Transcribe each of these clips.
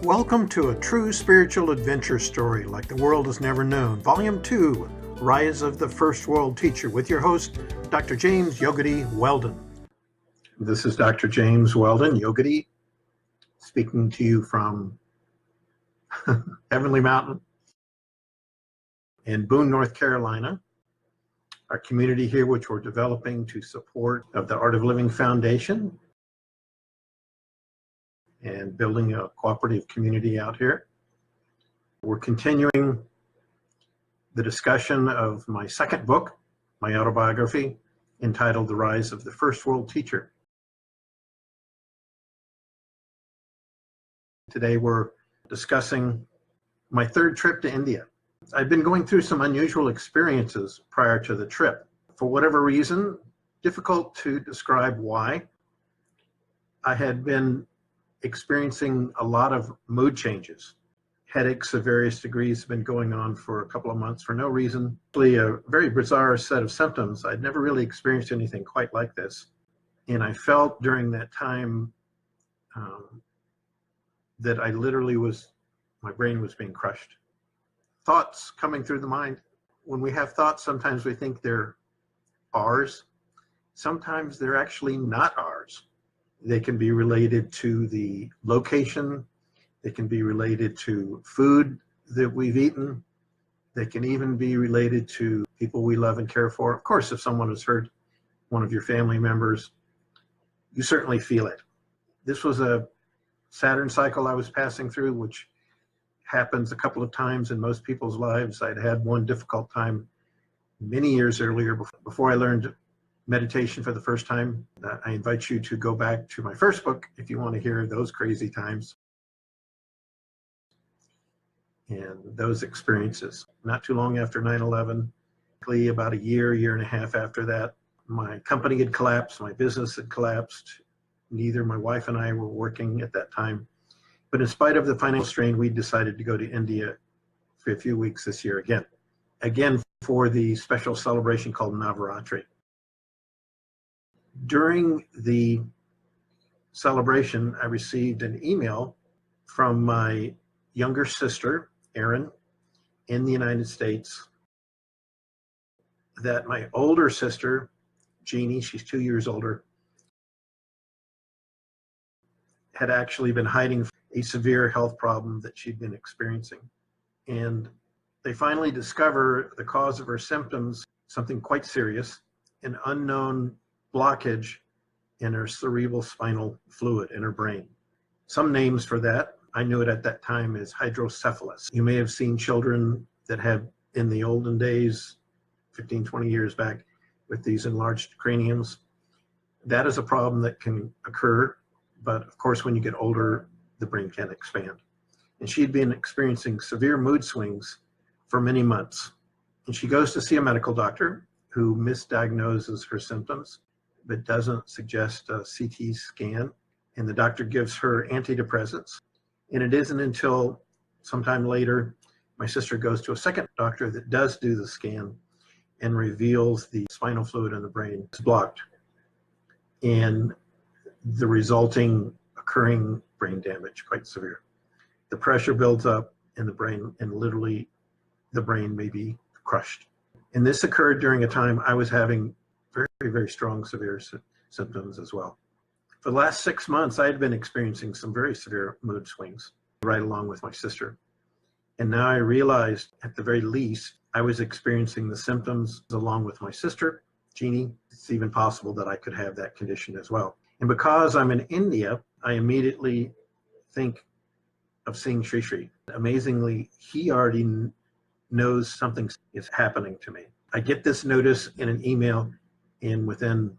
Welcome to a true spiritual adventure story like the world has never known. Volume 2, Rise of the First World Teacher, with your host, Dr. James Yogadhi Weldon. This is Dr. James Weldon, Yogadhi, speaking to you from Heavenly Mountain in Boone, North Carolina. Our community here, which we're developing to support of the Art of Living Foundation and building a cooperative community out here. We're continuing the discussion of my second book, my autobiography, entitled The Rise of the First World Teacher. Today we're discussing my third trip to India. I've been going through some unusual experiences prior to the trip. For whatever reason, difficult to describe why, I had been experiencing a lot of mood changes. Headaches of various degrees have been going on for a couple of months for no reason. Really a very bizarre set of symptoms. I'd never really experienced anything quite like this. And I felt during that time that I literally my brain was being crushed. Thoughts coming through the mind. When we have thoughts, sometimes we think they're ours. Sometimes they're actually not ours. They can be related to the location. They can be related to food that we've eaten. They can even be related to people we love and care for. Of course, if someone has hurt one of your family members, you certainly feel it. This was a Saturn cycle I was passing through, which happens a couple of times in most people's lives. I'd had one difficult time many years earlier before I learned meditation for the first time. I invite you to go back to my first book if you want to hear those crazy times and those experiences. Not too long after 9/11, about a year and a half after that, my company had collapsed, my business had collapsed. Neither my wife and I were working at that time. But in spite of the financial strain, we decided to go to India for a few weeks this year again for the special celebration called Navaratri. During the celebration, I received an email from my younger sister, Erin, in the United States, that my older sister, Jeannie, she's 2 years older, had actually been hiding a severe health problem that she'd been experiencing. And they finally discover the cause of her symptoms, something quite serious, an unknown blockage in her cerebral spinal fluid in her brain. Some names for that, I knew it at that time as hydrocephalus. You may have seen children that had, in the olden days, 15, 20 years back, with these enlarged craniums. That is a problem that can occur, but of course when you get older, the brain can expand. And she'd been experiencing severe mood swings for many months. And she goes to see a medical doctor who misdiagnoses her symptoms, but doesn't suggest a CT scan. And the doctor gives her antidepressants. And it isn't until sometime later, my sister goes to a second doctor that does do the scan and reveals the spinal fluid in the brain is blocked. And the resulting occurring brain damage, quite severe. The pressure builds up in the brain and literally the brain may be crushed. And this occurred during a time I was having very, very strong, severe symptoms as well. For the last 6 months, I had been experiencing some very severe mood swings right along with my sister. And now I realized, at the very least, I was experiencing the symptoms along with my sister, Jeannie. It's even possible that I could have that condition as well. And because I'm in India, I immediately think of seeing Sri Sri. Amazingly, he already knows something is happening to me. I get this notice in an email, and within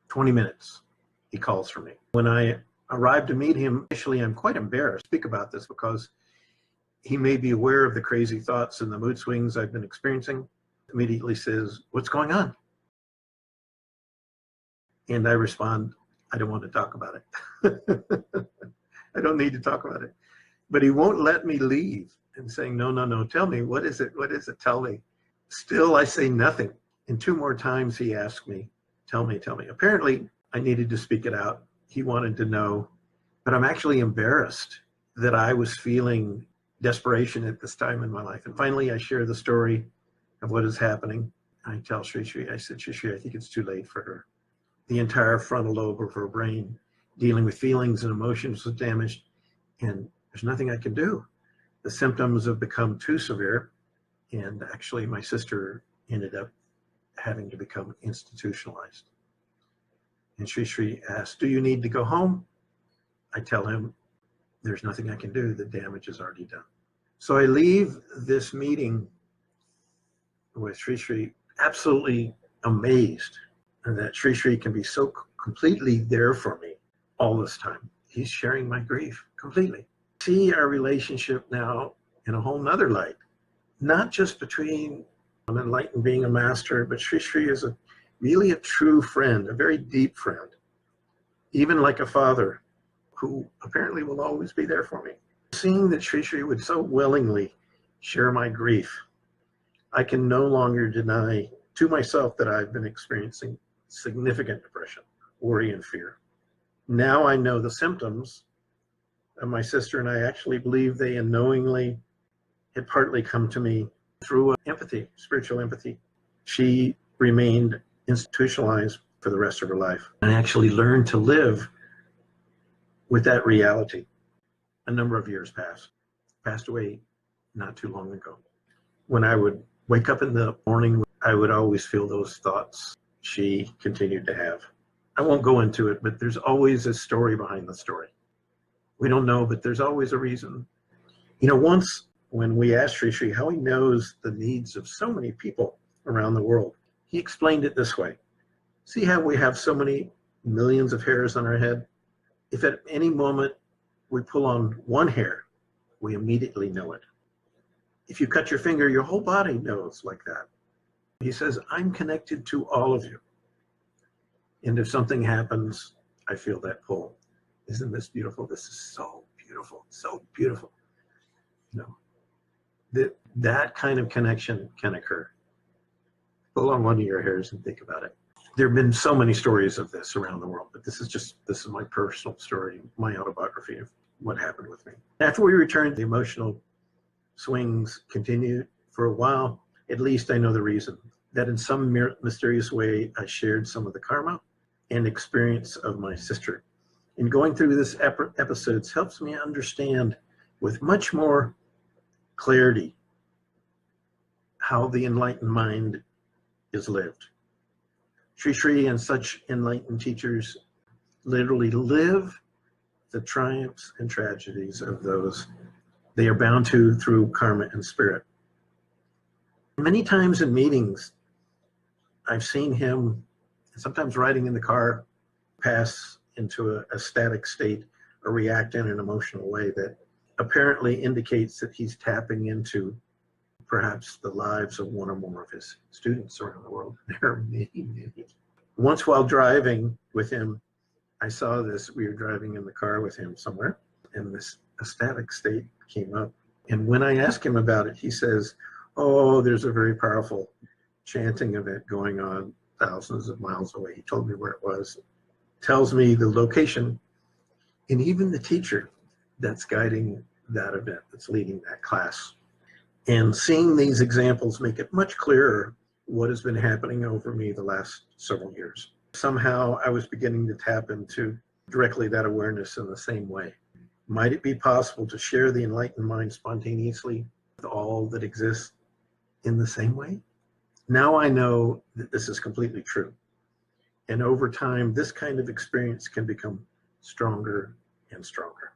20 minutes, he calls for me. When I arrived to meet him, initially I'm quite embarrassed to speak about this because he may be aware of the crazy thoughts and the mood swings I've been experiencing. Immediately says, "What's going on?" And I respond, "I don't want to talk about it." I don't need to talk about it. But he won't let me leave and saying, no, tell me, what is it? What is it? Tell me. Still, I say nothing. And 2 more times he asked me, tell me. Apparently, I needed to speak it out. He wanted to know, but I'm actually embarrassed that I was feeling desperation at this time in my life. And finally, I share the story of what is happening. I tell Sri Sri, I said, Sri Sri, I think it's too late for her. The entire frontal lobe of her brain, dealing with feelings and emotions, was damaged, and there's nothing I can do. The symptoms have become too severe, and actually my sister ended up having to become institutionalized. And Sri Sri asked, do you need to go home? I tell him, there's nothing I can do. The damage is already done. So I leave this meeting with Sri Sri absolutely amazed that Sri Sri can be so completely there for me all this time. He's sharing my grief completely. See our relationship now in a whole nother light, not just between an enlightened being a master, but Sri Sri is really a true friend, a very deep friend, even like a father who apparently will always be there for me. Seeing that Sri Sri would so willingly share my grief, I can no longer deny to myself that I've been experiencing significant depression, worry, and fear. Now I know the symptoms of my sister, and I actually believe they unknowingly had partly come to me through empathy, spiritual empathy. She remained institutionalized for the rest of her life. And I actually learned to live with that reality. A number of years passed away not too long ago. When I would wake up in the morning, I would always feel those thoughts she continued to have. I won't go into it, but there's always a story behind the story. We don't know, but there's always a reason. You know, once when we asked Sri Sri how he knows the needs of so many people around the world, he explained it this way. See how we have so many millions of hairs on our head? If at any moment we pull on one hair, we immediately know it. If you cut your finger, your whole body knows like that. He says, I'm connected to all of you. And if something happens, I feel that pull. Isn't this beautiful? This is so beautiful, so beautiful. You know, that kind of connection can occur. Pull on one of your hairs and think about it. There have been so many stories of this around the world, but this is my personal story, my autobiography of what happened with me. After we returned, the emotional swings continued for a while. At least I know the reason. That in some mysterious way, I shared some of the karma and experience of my sister. And going through this episodes helps me understand with much more clarity how the enlightened mind is lived. Sri Sri and such enlightened teachers literally live the triumphs and tragedies of those they are bound to through karma and spirit. Many times in meetings, I've seen him, sometimes riding in the car, pass into a static state or react in an emotional way that apparently indicates that he's tapping into perhaps the lives of one or more of his students around the world. There are many, many. Once while driving with him, I saw this. We were driving in the car with him somewhere, and this ecstatic state came up. And when I asked him about it, he says, oh, there's a very powerful chanting event going on thousands of miles away. He told me where it was, tells me the location, and even the teacher that's guiding that event, that's leading that class. And seeing these examples make it much clearer what has been happening over me the last several years. Somehow I was beginning to tap into directly that awareness in the same way. Might it be possible to share the enlightened mind spontaneously with all that exists in the same way? Now I know that this is completely true. And over time, this kind of experience can become stronger and stronger.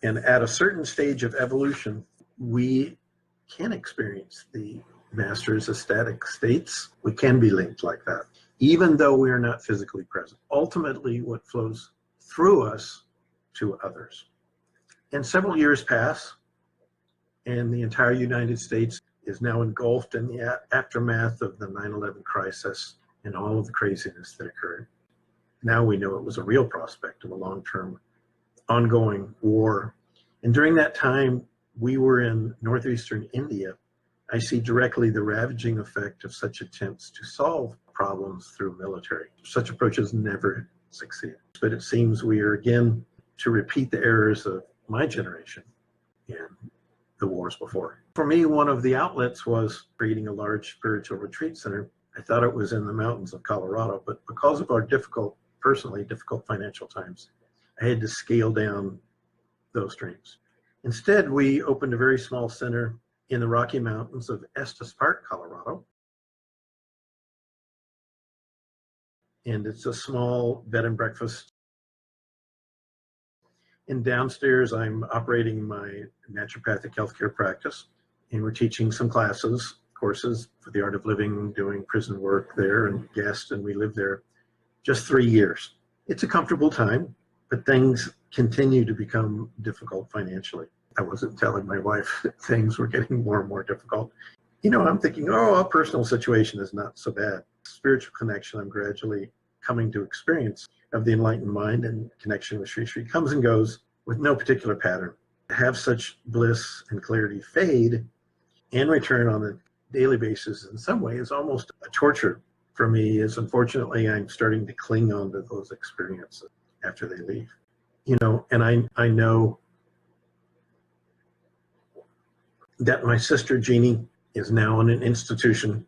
And at a certain stage of evolution, we can experience the master's ecstatic states. We can be linked like that, even though we are not physically present. Ultimately, what flows through us to others. And several years pass, and the entire United States is now engulfed in the aftermath of the 9/11 crisis and all of the craziness that occurred. Now we know it was a real prospect of a long-term, ongoing war. And during that time, we were in northeastern India. I see directly the ravaging effect of such attempts to solve problems through military. Such approaches never succeed. But it seems we are again to repeat the errors of my generation and the wars before. For me, one of the outlets was creating a large spiritual retreat center. I thought it was in the mountains of Colorado, but because of our personally difficult financial times, I had to scale down those dreams. Instead, we opened a very small center in the Rocky Mountains of Estes Park, Colorado. And it's a small bed and breakfast. And downstairs, I'm operating my naturopathic healthcare practice, and we're teaching some courses for the art of living, doing prison work there and guests, and we live there just 3 years. It's a comfortable time, but things continue to become difficult financially. I wasn't telling my wife that things were getting more and more difficult. I'm thinking, our personal situation is not so bad. Spiritual connection I'm gradually coming to experience of the enlightened mind and connection with Sri Sri comes and goes with no particular pattern. To have such bliss and clarity fade and return on a daily basis in some way is almost a torture for me, as unfortunately I'm starting to cling on to those experiences after they leave. And I know that my sister Jeannie is now in an institution,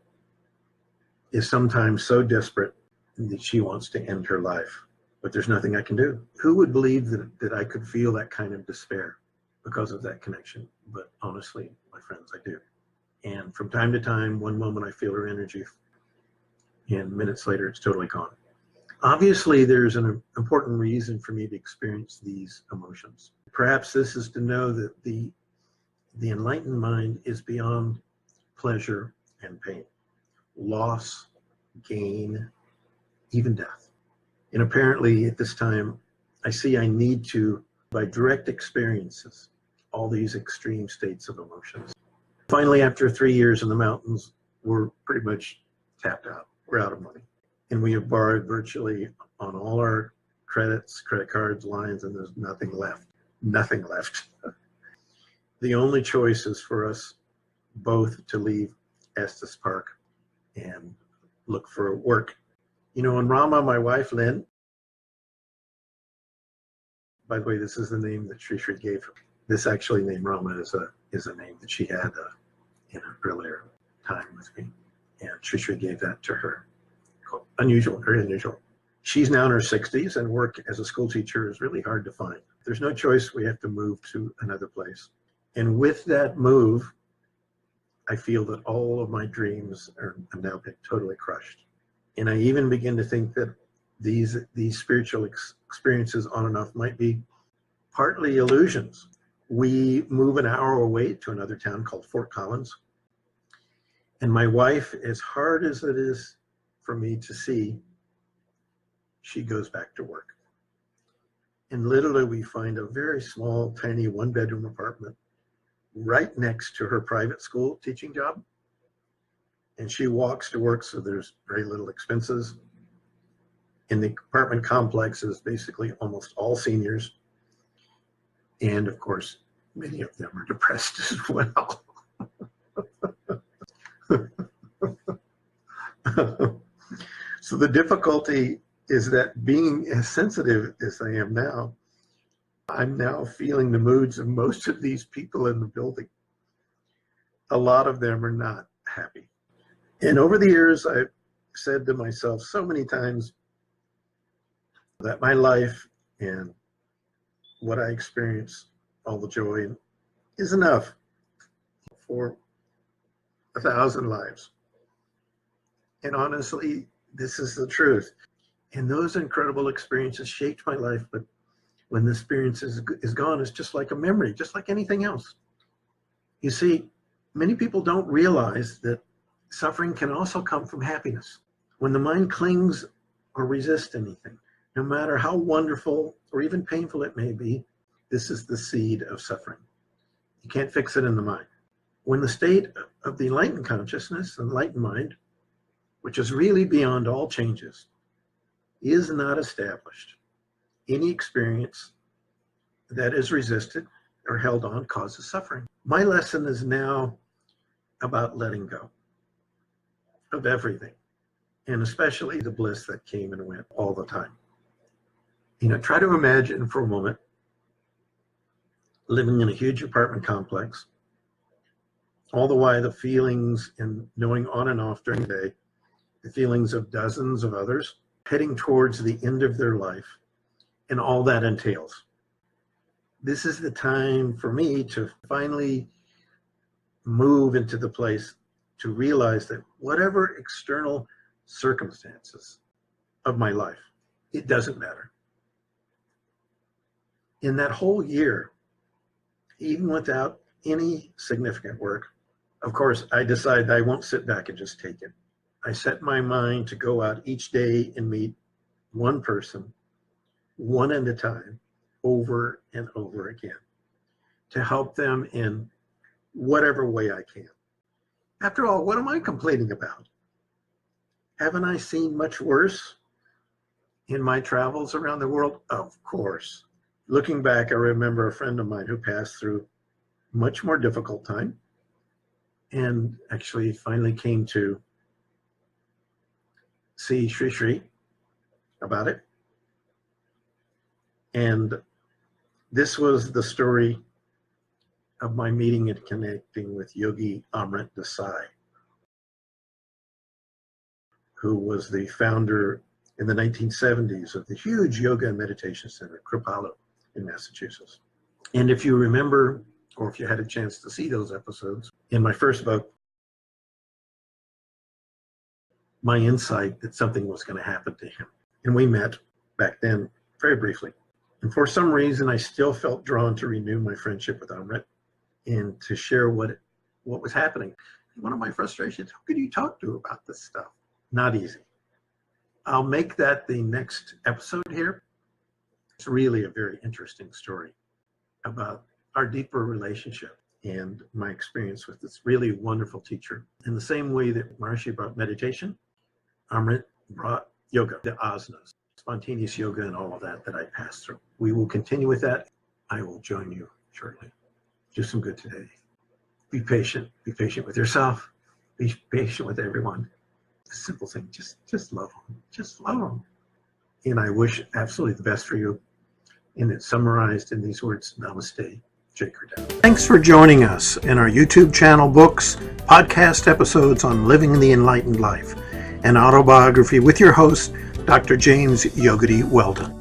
is sometimes so desperate that she wants to end her life, but there's nothing I can do. Who would believe that I could feel that kind of despair because of that connection? But honestly, my friends, I do. And from time to time, one moment I feel her energy, and minutes later it's totally gone. Obviously, there's an important reason for me to experience these emotions. Perhaps this is to know that the enlightened mind is beyond pleasure and pain, loss, gain, even death. And apparently at this time, I see I need to, by direct experiences, all these extreme states of emotions. Finally, after 3 years in the mountains, we're pretty much tapped out. We're out of money. And we have borrowed virtually on all our credit cards, lines, and there's nothing left. Nothing left. The only choice is for us both to leave Estes Park and look for work. And Rama, my wife, Lynn, by the way, this is the name that Sri Sri gave her. This actually name Rama is a name that she had in an earlier time with me. And Sri Sri gave that to her. Unusual, very unusual. She's now in her 60s, and work as a school teacher is really hard to find. There's no choice. We have to move to another place. And with that move, I feel that all of my dreams are now been totally crushed. And I even begin to think that these spiritual experiences on and off might be partly illusions. We move an hour away to another town called Fort Collins. And my wife, as hard as it is for me to see, she goes back to work. And literally we find a very small, tiny one-bedroom apartment right next to her private school teaching job. And she walks to work, so there's very little expenses. And the apartment complex is basically almost all seniors. And of course, many of them are depressed as well. So the difficulty is that being as sensitive as I am now, I'm now feeling the moods of most of these people in the building. A lot of them are not happy. And over the years, I've said to myself so many times that my life and what I experience, all the joy, is enough for 1,000 lives. And honestly, this is the truth. And those incredible experiences shaped my life, but when the experience is gone, it's just like a memory, just like anything else. You see, many people don't realize that suffering can also come from happiness. When the mind clings or resists anything, no matter how wonderful or even painful it may be, this is the seed of suffering. You can't fix it in the mind. When the state of the enlightened consciousness, enlightened mind, which is really beyond all changes, is not established, any experience that is resisted or held on causes suffering. My lesson is now about letting go of everything, and especially the bliss that came and went all the time. Try to imagine for a moment living in a huge apartment complex. All the while, the feelings and knowing on and off during the day, the feelings of dozens of others heading towards the end of their life and all that entails. This is the time for me to finally move into the place to realize that whatever external circumstances of my life, it doesn't matter. In that whole year, even without any significant work, of course, I decided I won't sit back and just take it. I set my mind to go out each day and meet one person, one at a time, over and over again, to help them in whatever way I can. After all, what am I complaining about? Haven't I seen much worse in my travels around the world? Of course. Looking back, I remember a friend of mine who passed through a much more difficult time and actually finally came to see Sri Sri about it. And this was the story of my meeting and connecting with Yogi Amrit Desai, who was the founder in the 1970s of the huge yoga and meditation center, Kripalu, in Massachusetts. And if you remember, or if you had a chance to see those episodes, in my first book, my insight that something was going to happen to him. And we met back then very briefly. And for some reason, I still felt drawn to renew my friendship with Amrit and to share what was happening. One of my frustrations, who could you talk to about this stuff? Not easy. I'll make that the next episode here. It's really a very interesting story about our deeper relationship and my experience with this really wonderful teacher. In the same way that Maharishi brought meditation, Amrit brought yoga, the asanas, spontaneous yoga, and all of that I passed through. We will continue with that. I will join you shortly. Do some good today. Be patient. Be patient with yourself. Be patient with everyone. A simple thing, just love them. Just love them. And I wish absolutely the best for you. And it's summarized in these words, Namaste, Jakarta. Thanks for joining us in our YouTube channel, books, podcast episodes on living the enlightened life, and autobiography with your host, Dr. James Yogadhi Weldon.